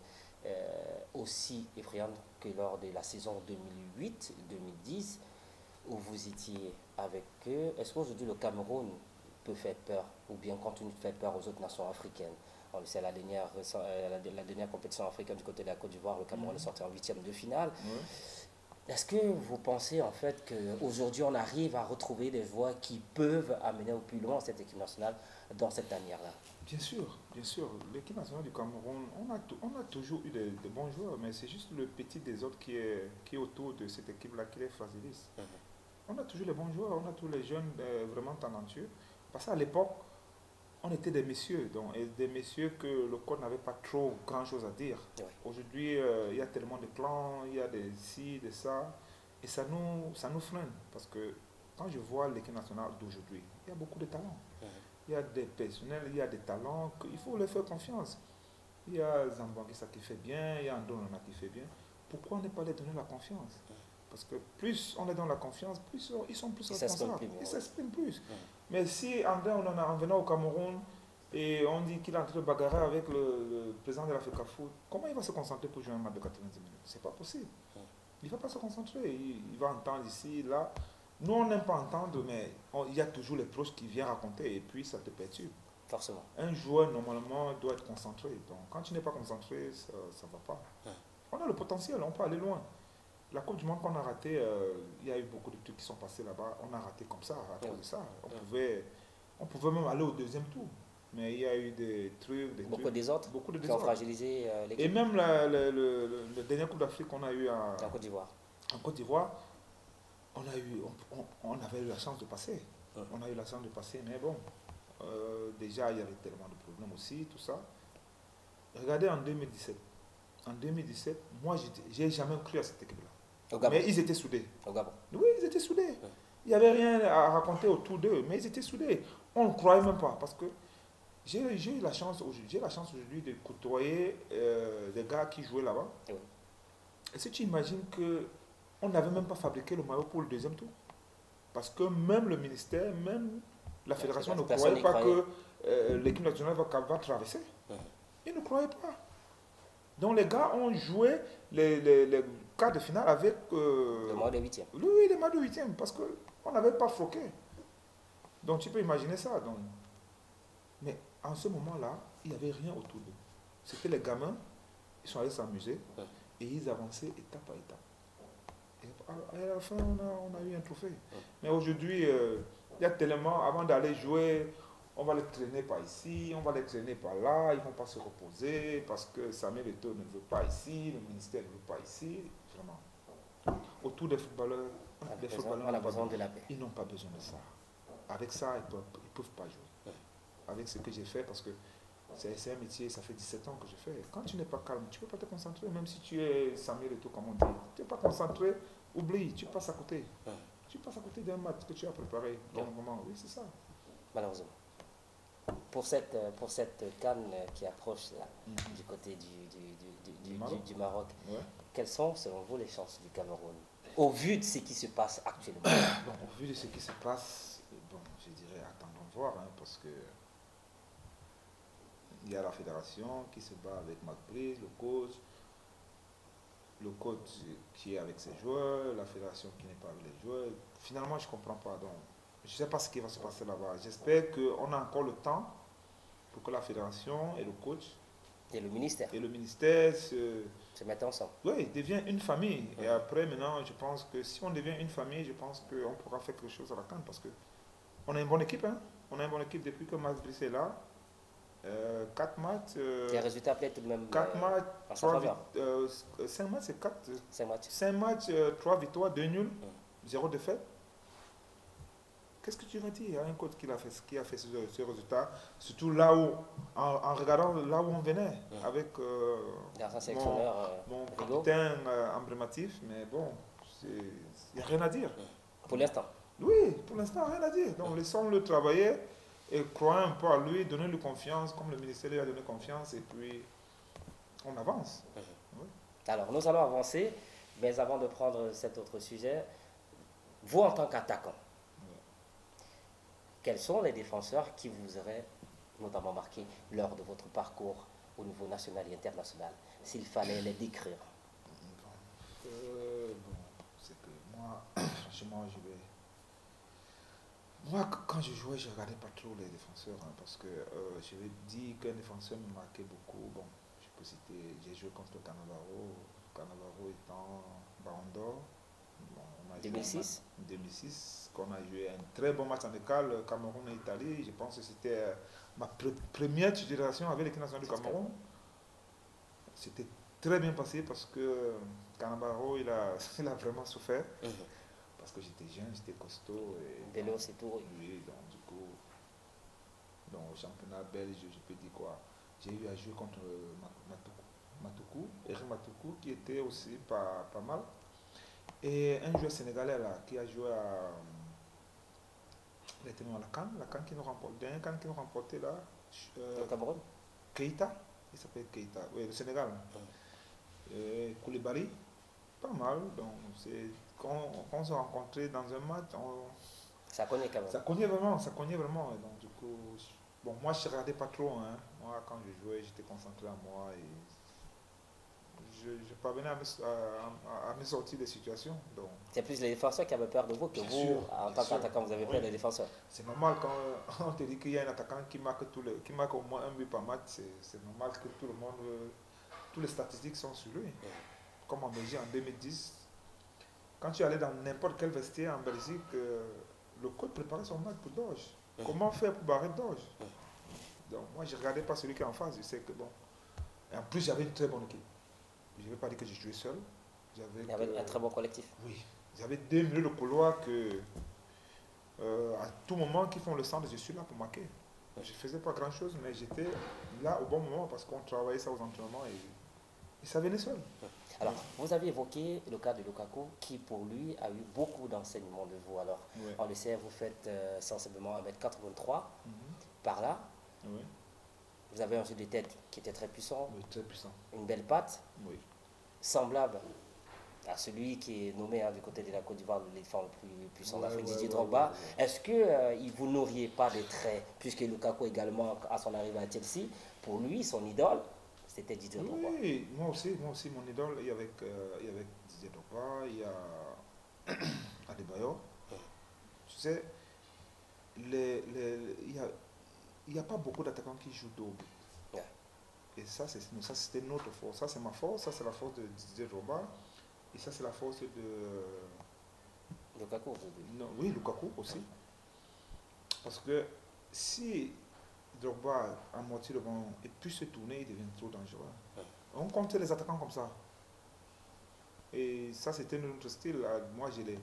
aussi effrayante que lors de la saison 2008-2010 où vous étiez avec eux? Est-ce qu'aujourd'hui le Cameroun peut faire peur ou bien continue de faire peur aux autres nations africaines? On le sait, la dernière compétition africaine du côté de la Côte d'Ivoire, le Cameroun est sorti en huitième de finale. Ouais. Est-ce que vous pensez en fait qu'aujourd'hui on arrive à retrouver des voies qui peuvent amener au plus loin cette équipe nationale dans cette tanière-là? Bien sûr, bien sûr. L'équipe nationale du Cameroun, on a toujours eu de bons joueurs, mais c'est juste le petit des autres qui est autour de cette équipe-là qui les fragilise. Mhm. On a toujours les bons joueurs, on a tous les jeunes vraiment talentueux. Parce qu'à l'époque, on était des messieurs, donc, et des messieurs que le code n'avait pas trop grand-chose à dire. Oui. Aujourd'hui, il y a tellement de clans, il y a des ci, des ça, et ça nous freine. Parce que quand je vois l'équipe nationale d'aujourd'hui, il y a beaucoup de talents. Mhm. Il y a des personnels, il y a des talents, il faut leur faire confiance. Il y a Zambangisa qui fait bien, il y a Andonana qui fait bien. Pourquoi ne pas leur donner la confiance? Parce que plus on leur donne la confiance, plus ils sont plus responsables. Ils s'expriment plus. Mais si André Onana, en venant au Cameroun, et on dit qu'il est en train de bagarrer avec le président de l'Africa Foot, comment il va se concentrer pour jouer un match de 90 minutes? C'est pas possible. Il ne va pas se concentrer. Il va entendre ici, là. Nous, on n'aime pas entendre, mais il y a toujours les proches qui viennent raconter et puis ça te perturbe. Forcément. Un joueur, normalement, doit être concentré. Donc, quand tu n'es pas concentré, ça ne va pas. On a le potentiel, on peut aller loin. La Coupe du Monde qu'on a raté, il y a eu beaucoup de trucs qui sont passés là-bas. On a raté comme ça, à cause de ça. On pouvait même aller au deuxième tour. Mais il y a eu des trucs, Beaucoup des autres beaucoup de qui ont fragilisé l'équipe. Et même le dernier Coupe d'Afrique qu'on a eu en Côte d'Ivoire. En Côte d'Ivoire, on avait eu la chance de passer. On a eu la chance de passer, mais bon, déjà il y avait tellement de problèmes aussi, tout ça. Regardez en 2017. En 2017, moi, j'ai jamais cru à cette équipe-là. Mais ils étaient soudés. Au Gabon. Oui, ils étaient soudés. Il n'y avait rien à raconter autour d'eux, mais ils étaient soudés. On ne croyait même pas, parce que j'ai eu la chance aujourd'hui de côtoyer des gars qui jouaient là-bas. Oui. Et si tu imagines qu'on n'avait même pas fabriqué le maillot pour le deuxième tour, parce que même le ministère, même la fédération ne croyait pas que l'équipe nationale va traverser. Ils ne croyaient pas. Donc les gars ont joué les quarts de finale avec... le mois de huitième. Oui, les mois de huitième, parce qu'on n'avait pas floqué. Donc tu peux imaginer ça. Donc. Mais en ce moment-là, il n'y avait rien autour d'eux. C'était les gamins, ils sont allés s'amuser et ils avançaient étape par étape. Et à la fin, on a eu un trophée. Mais aujourd'hui, il y a tellement, avant d'aller jouer, on va les traîner par ici, on va les traîner par là, ils ne vont pas se reposer parce que Samuel Eto'o ne veut pas ici, le ministère ne veut pas ici. Vraiment. Autour des footballeurs, on a besoin de la paix. Ils n'ont pas besoin de ça. Avec ça, ils ne peuvent pas jouer. Avec ce que j'ai fait, parce que c'est un métier, ça fait 17 ans que je fais. Quand tu n'es pas calme, tu ne peux pas te concentrer, même si tu es Samuel Eto'o, comme on dit. Tu n'es pas concentré, oublie, tu passes à côté. Tu passes à côté d'un match que tu as préparé. Bon moment, oui, c'est ça. Malheureusement. Pour cette CAN qui approche là, du côté du Maroc, quelles sont selon vous les chances du Cameroun au vu de ce qui se passe actuellement? Bon, au vu de ce qui se passe, bon, je dirais attendons voir, hein, parce que il y a la fédération qui se bat avec McBride, le coach qui est avec ses joueurs, la fédération qui n'est pas avec les joueurs. Finalement, je ne comprends pas. Donc, je ne sais pas ce qui va se passer là-bas. J'espère qu'on a encore le temps pour que la fédération et le coach et le ministère se mettent ensemble. Oui, deviennent une famille. Et après, maintenant, je pense que si on devient une famille, je pense qu'on pourra faire quelque chose à la CAN parce qu'on a une bonne équipe. Hein? On a une bonne équipe depuis que Max Brice est là. 4 matchs. Les résultats plaident tout de même 4 matchs, en sa faveur. 5 matchs, c'est 4. 5 matchs. 5 matchs, 3 victoires, 2 nuls, 0 défaite. Qu'est-ce que tu vas dire à un coach qui a fait ce résultat, surtout là où, en regardant là où on venait, avec mon capitaine emblématique, mais bon, il n'y a rien à dire. Pour l'instant. Oui, pour l'instant, rien à dire. Donc laissons-le travailler et croyons un peu à lui, donnons-lui confiance, comme le ministère lui a donné confiance, et puis on avance. Oui. Alors, nous allons avancer, mais avant de prendre cet autre sujet, vous en tant qu'attaquant, quels sont les défenseurs qui vous auraient notamment marqué lors de votre parcours au niveau national et international, s'il fallait les décrire? C'est que moi, franchement, moi, quand je jouais, je ne regardais pas trop les défenseurs, hein, parce que je vais dire qu'un défenseur me marquait beaucoup. Bon, je peux citer, j'ai joué contre Cannavaro étant Ballon d'Or. Bon, 2006 2006, qu'on a joué un très bon match amical, Cameroun et Italie. Je pense que c'était ma première génération avec l'équipe nationale du Cameroun. C'était très bien passé parce que Cannavaro, il a vraiment souffert. Parce que j'étais jeune, j'étais costaud. Vélo, c'est tout. Oui, donc du coup, au championnat belge, je peux dire quoi. J'ai eu à jouer contre Eric Matoukou, qui était aussi pas mal. Et un joueur sénégalais là, qui a joué à. Il était même à la CAN qui nous remporte. Dernier CAN qui nous remportait là. Au Cameroun. Keita, il s'appelle Keita, oui, le Sénégal. Koulibaly, pas mal. Donc, quand on se rencontrait dans un match, ça cognait quand même. Ça cognait vraiment. Et donc, du coup, bon, moi je ne regardais pas trop. Hein. Moi, quand je jouais, j'étais concentré à moi et je parvenais à me sortir des situations. C'est plus les défenseurs qui avaient peur de vous que vous, en tant qu'attaquant, vous avez peur des défenseurs. C'est normal quand on te dit qu'il y a un attaquant qui marque au moins un but par match, c'est normal que tout le monde, toutes les statistiques sont sur lui. Comme en Belgique en 2010, quand tu allais dans n'importe quel vestiaire en Belgique, le coach préparait son match pour Doge. Comment faire pour barrer Doge? Donc moi je ne regardais pas celui qui est en face, je sais que bon. Et en plus j'avais une très bonne équipe. Je ne vais pas dire que j'ai joué seul. Il y avait un très bon collectif. Oui. J'avais 2 milieux de couloir que, à tout moment, qui font le centre, je suis là pour marquer. Je ne faisais pas grand chose, mais j'étais là au bon moment parce qu'on travaillait ça aux entraînements et ça venait seul. Alors, vous avez évoqué le cas de Lukaku qui, pour lui, a eu beaucoup d'enseignements de vous. Alors, oui. On le sait, vous faites sensiblement 1m83 par là. Oui. Vous avez un jeu de tête qui était très puissant. Oui, très puissant. Une belle patte. Oui. Semblable à celui qui est nommé du côté de la Côte d'Ivoire l'éléphant le plus puissant d'Afrique, Didier Drogba. Est-ce que vous n'auriez pas des traits, puisque Lukaku également, à son arrivée à Chelsea, pour lui, son idole, c'était Didier Drogba? Oui, moi aussi, mon idole, il y avait Didier Drogba, il y a Adebayor. Tu sais, il n'y a pas beaucoup d'attaquants qui jouent dos. Ouais. Et ça, c'était notre force. Ça, c'est ma force. Ça, c'est la force de Didier Drogba. Et ça, c'est la force de... Lukaku. Non, oui, Lukaku aussi. Parce que si Drogba a moitié le ballon et puis se tourner, il devient trop dangereux. Ouais. On comptait les attaquants comme ça. Et ça, c'était notre style. Moi, je l'ai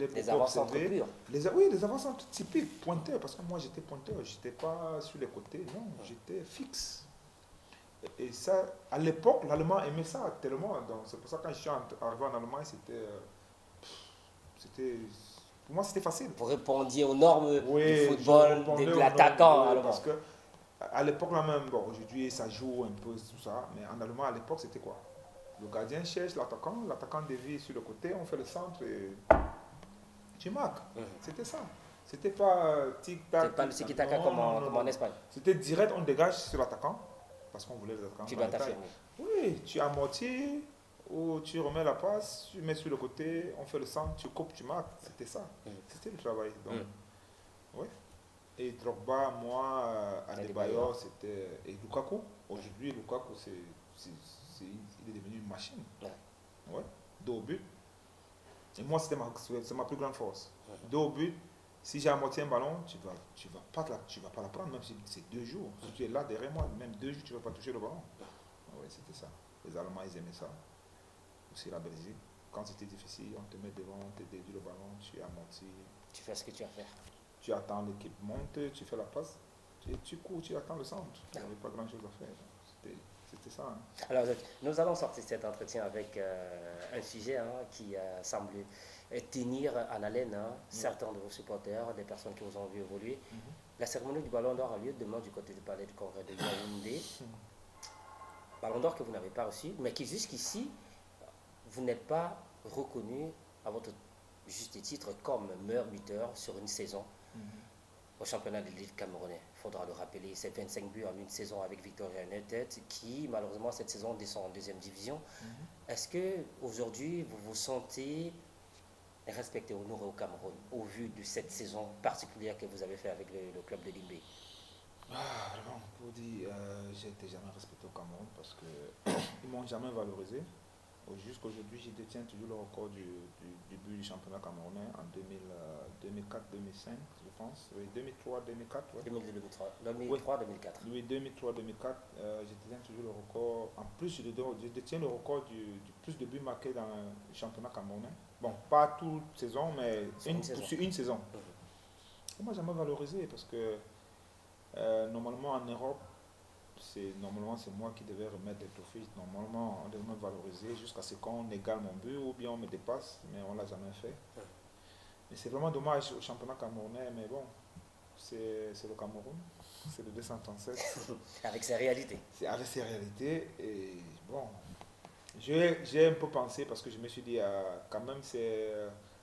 beaucoup observé. Oui, les avancées typiques, pointeurs. Parce que moi, j'étais pointeur. Je n'étais pas sur les côtés. Non, j'étais fixe. Et ça, à l'époque, l'Allemand aimait ça tellement. Donc, c'est pour ça que quand je suis arrivé en Allemagne, pour moi, c'était facile. Vous répondiez aux normes du football, de l'attaquant. Parce que à l'époque, là même, bon, aujourd'hui, ça joue un peu tout ça. Mais en Allemagne, à l'époque, c'était quoi? Le gardien cherche l'attaquant dévie sur le côté, on fait le centre et tu marques. C'était ça. C'était pas tic-tac. C'était pas le tiki-taka comme en Espagne. C'était direct, on dégage sur l'attaquant. Parce qu'on voulait les attaquants. Tu dois t'affirmer. Oui, tu amortis ou tu remets la passe, tu mets sur le côté, on fait le centre, tu coupes, tu marques. C'était ça. C'était le travail. Donc, ouais. Et Drogba, moi, Adebayor, c'était. Et Lukaku. Aujourd'hui, Lukaku, il est devenu une machine. Ouais. Dos au but. Et moi, c'est ma plus grande force. Dos au but, Si j'ai à moitié un ballon, tu vas pas la prendre, même si c'est 2 jours. Si tu es là derrière moi, même 2 jours, tu ne vas pas toucher le ballon. Oui, c'était ça. Les Allemands, ils aimaient ça. Aussi la Belgique. Quand c'était difficile, on te met devant, on te dédie le ballon, tu es à moitié. Tu fais ce que tu as à faire. Tu attends l'équipe monte, tu fais la passe, tu cours, tu attends le centre. Il n'y avait pas grand chose à faire. C'était ça. Hein. Alors, nous allons sortir cet entretien avec un sujet qui semble tenir en haleine certains de vos supporters, des personnes qui vous ont vu évoluer. La cérémonie du Ballon d'Or a lieu demain du côté du Palais du Congrès de Yaoundé. Ballon d'Or que vous n'avez pas reçu, mais qui jusqu'ici, vous n'êtes pas reconnu à votre juste titre comme meilleur buteur sur une saison au championnat de l'élite camerounais. Il faudra le rappeler, c'est 25 buts en une saison avec Victoria United qui malheureusement cette saison descend en deuxième division. Est-ce qu'aujourd'hui vous vous sentez respecté, honoré au Cameroun au vu de cette saison particulière que vous avez fait avec le club de Limbé? Vraiment, pour dire, j'ai été jamais respecté au Cameroun parce qu'ils ne m'ont jamais valorisé. Jusqu'aujourd'hui, je détiens toujours le record du but du championnat camerounais en 2004-2005, je pense. Oui, 2003-2004. Ouais. 2003-2004. Oui, 2003-2004, je détiens toujours le record. En plus, je détiens le record du plus de buts marqués dans le championnat camerounais. Bon, pas toute saison, mais sur une saison. On ne m'a jamais valorisé parce que normalement en Europe, normalement c'est moi qui devais remettre les trophées. Normalement on devait me valoriser jusqu'à ce qu'on égale mon but ou bien on me dépasse, mais on ne l'a jamais fait. Mais c'est vraiment dommage au championnat camerounais, mais bon, c'est le Cameroun, c'est le 237. Avec ses réalités. C'est avec ses réalités et bon, j'ai un peu pensé parce que je me suis dit quand même c'est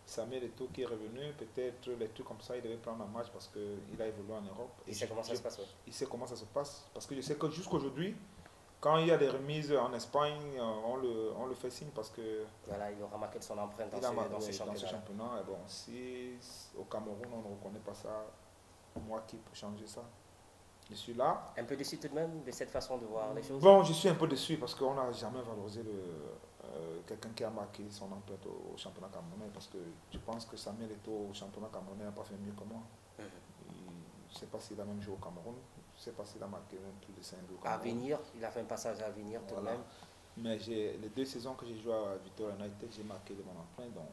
Samuel Eto'o qui est revenu, peut-être les trucs comme ça, il devait prendre un match parce qu'il a évolué en Europe. Il sait comment ça se passe, oui. Il sait comment ça se passe. Parce que je sais que jusqu'aujourd'hui, quand il y a des remises en Espagne, on le fait signe parce que... Voilà, il aura marqué son empreinte dans ce championnat. Et bon, si au Cameroun, on ne reconnaît pas ça, moi qui peux changer ça. Je suis là. Un peu déçu tout de même de cette façon de voir les choses? Bon, je suis un peu déçu parce qu'on n'a jamais valorisé quelqu'un qui a marqué son empreinte au championnat camerounais parce que je pense que Samuel Eto'o au championnat camerounais n'a pas fait mieux que moi. Je ne sais pas s'il a même joué au Cameroun, je ne sais pas s'il a marqué même plus de 5 buts au Cameroun. À venir, il a fait un passage à venir tout de même. Mais les 2 saisons que j'ai joué à Victoria United, j'ai marqué de mon empreinte, donc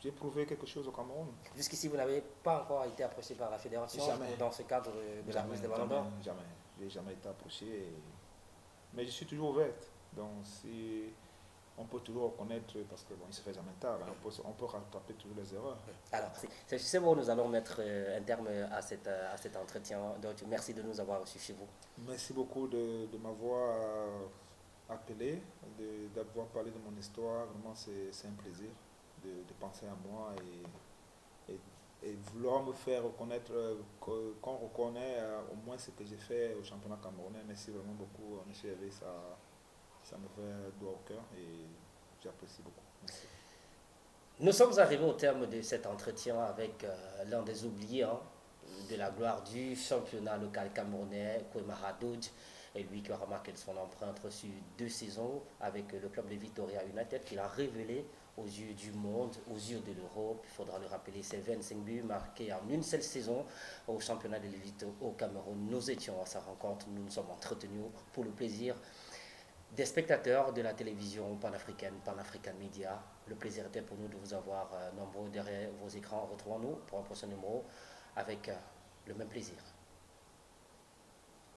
j'ai prouvé quelque chose au Cameroun. Jusqu'ici, vous n'avez pas encore été approché par la fédération dans ce cadre de la remise des Ballons d'Or? Jamais, je n'ai jamais été approché. Mais je suis toujours ouverte. Donc si on peut toujours reconnaître, parce que bon, il ne se fait jamais tard, hein, on peut rattraper toutes les erreurs. Alors, c'est bon, nous allons mettre un terme à cet entretien. Donc, merci de nous avoir reçus chez vous. Merci beaucoup de m'avoir appelé, d'avoir parlé de mon histoire. Vraiment, c'est un plaisir de penser à moi et vouloir me faire reconnaître, qu'on reconnaît au moins ce que j'ai fait au championnat camerounais. Merci vraiment beaucoup, M. Hervé, ça me fait droit au cœur et j'apprécie beaucoup. Merci. Nous sommes arrivés au terme de cet entretien avec l'un des oubliés de la gloire du championnat local camerounais, Kouemara Dodge, et lui qui aura marqué son empreinte sur 2 saisons avec le club de Victoria United, qu'il a révélé aux yeux du monde, aux yeux de l'Europe. Il faudra le rappeler, c'est 25 buts marqués en une seule saison au championnat de l'élite au Cameroun. Nous étions à sa rencontre, nous nous sommes entretenus pour le plaisir des spectateurs de la télévision panafricaine, Pan-African Media. Le plaisir était pour nous de vous avoir nombreux derrière vos écrans. Retrouvons-nous pour un prochain numéro avec le même plaisir.